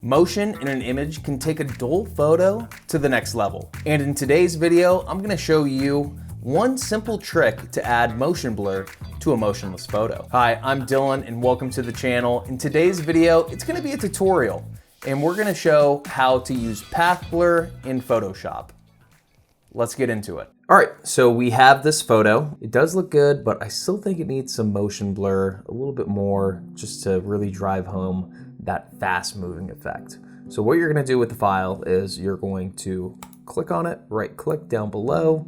Motion in an image can take a dull photo to the next level. And in today's video, I'm gonna show you one simple trick to add motion blur to a motionless photo. Hi, I'm Dylan and welcome to the channel. In today's video, it's gonna be a tutorial and we're gonna show how to use path blur in Photoshop. Let's get into it. All right, so we have this photo. It does look good, but I still think it needs some motion blur, a little bit more, just to really drive home that fast moving effect. So what you're gonna do with the file is you're going to click on it, right click down below,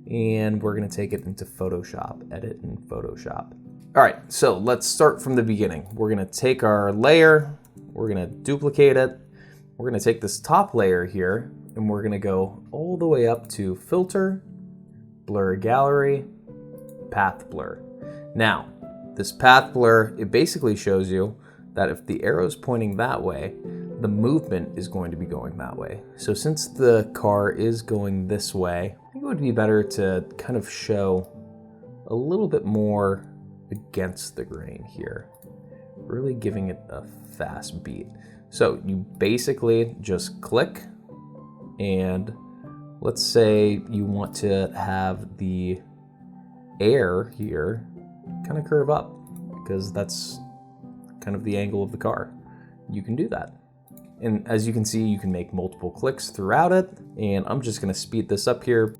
and we're gonna take it into Photoshop, edit in Photoshop. All right, so let's start from the beginning. We're gonna take our layer, we're gonna duplicate it, we're gonna take this top layer here, and we're gonna go all the way up to Filter, Blur Gallery, Path Blur. Now, this path blur, it basically shows you that if the arrow's pointing that way, the movement is going to be going that way. So since the car is going this way, I think it would be better to kind of show a little bit more against the grain here, really giving it a fast beat. So you basically just click, and let's say you want to have the air here kind of curve up because that's kind of the angle of the car. You can do that. And as you can see, you can make multiple clicks throughout it. And I'm just gonna speed this up here.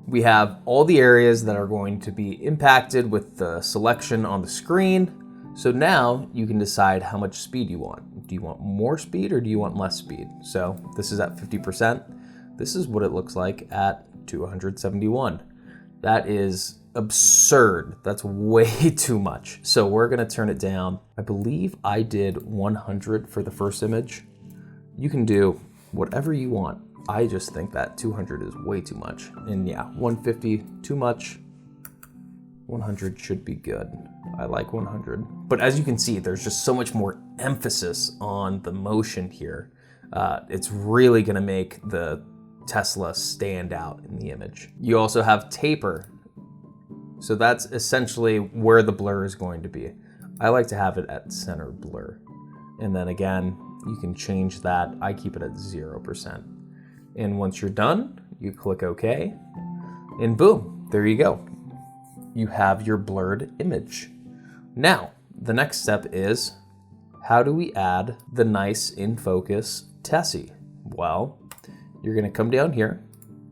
We have all the areas that are going to be impacted with the selection on the screen. So now you can decide how much speed you want. Do you want more speed or do you want less speed? So this is at 50%. This is what it looks like at 271. That is absurd. That's way too much. So we're gonna turn it down. I believe I did 100 for the first image. You can do whatever you want. I just think that 200 is way too much. And yeah, 150, too much. 100 should be good. I like 100. But as you can see, there's just so much more emphasis on the motion here. It's really gonna make the Tesla stand out in the image. You also have taper. So that's essentially where the blur is going to be. I like to have it at center blur. And then again, you can change that. I keep it at 0%. And once you're done, you click OK, and boom, there you go. You have your blurred image. Now, the next step is, how do we add the nice in focus Tessie? Well, you're gonna come down here,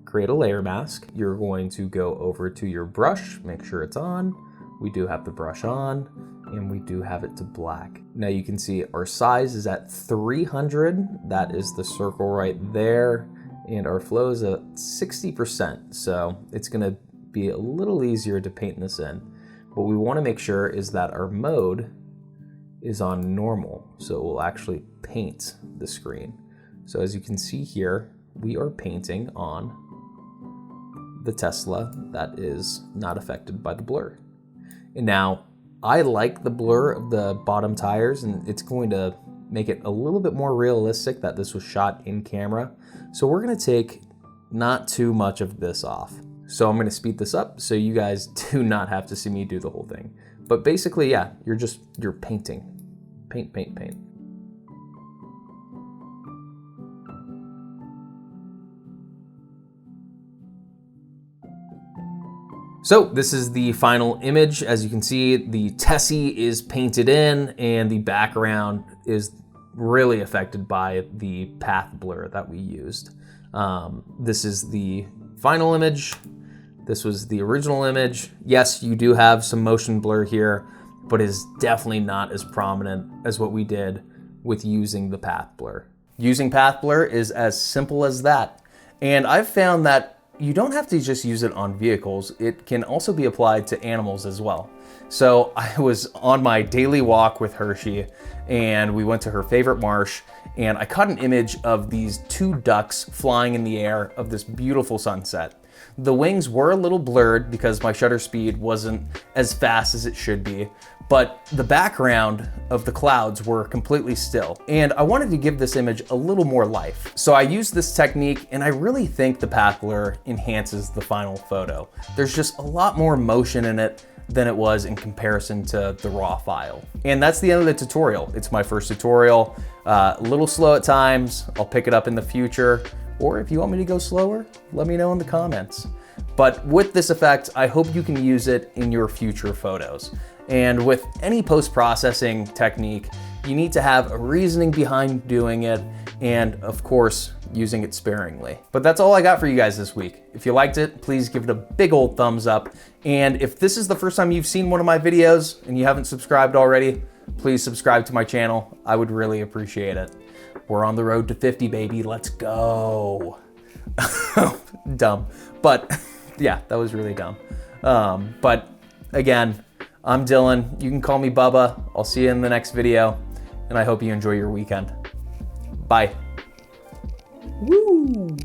create a layer mask. You're going to go over to your brush, make sure it's on. We do have the brush on, and we do have it to black. Now you can see our size is at 300. That is the circle right there. And our flow is at 60%. So it's gonna be a little easier to paint this in. What we wanna make sure is that our mode is on normal. So it will actually paint the screen. So as you can see here, we are painting on the Tesla that is not affected by the blur. And now I like the blur of the bottom tires, and it's going to make it a little bit more realistic that this was shot in camera. So we're gonna take not too much of this off. So I'm gonna speed this up so you guys do not have to see me do the whole thing. But basically, yeah, you're painting. Paint, paint, paint. So this is the final image. As you can see, the Tessie is painted in and the background is really affected by the path blur that we used. This is the final image. This was the original image. Yes, you do have some motion blur here, but it's definitely not as prominent as what we did with using the path blur. Using path blur is as simple as that. And I've found that you don't have to just use it on vehicles. It can also be applied to animals as well. So I was on my daily walk with Hershey and we went to her favorite marsh, and I caught an image of these two ducks flying in the air of this beautiful sunset. The wings were a little blurred because my shutter speed wasn't as fast as it should be, but the background of the clouds were completely still. And I wanted to give this image a little more life. So I used this technique, and I really think the path blur enhances the final photo. There's just a lot more motion in it. than it was in comparison to the raw file. And that's the end of the tutorial. It's my first tutorial, a little slow at times. I'll pick it up in the future, or if you want me to go slower, let me know in the comments. But with this effect, I hope you can use it in your future photos. And with any post-processing technique, you need to have a reasoning behind doing it, and of course, using it sparingly. But that's all I got for you guys this week. If you liked it, please give it a big old thumbs up. And if this is the first time you've seen one of my videos and you haven't subscribed already, please subscribe to my channel. I would really appreciate it. We're on the road to 50, baby. Let's go. Dumb. But yeah, that was really dumb. But again, I'm Dylan. You can call me Bubba. I'll see you in the next video, and I hope you enjoy your weekend. Bye. Woo!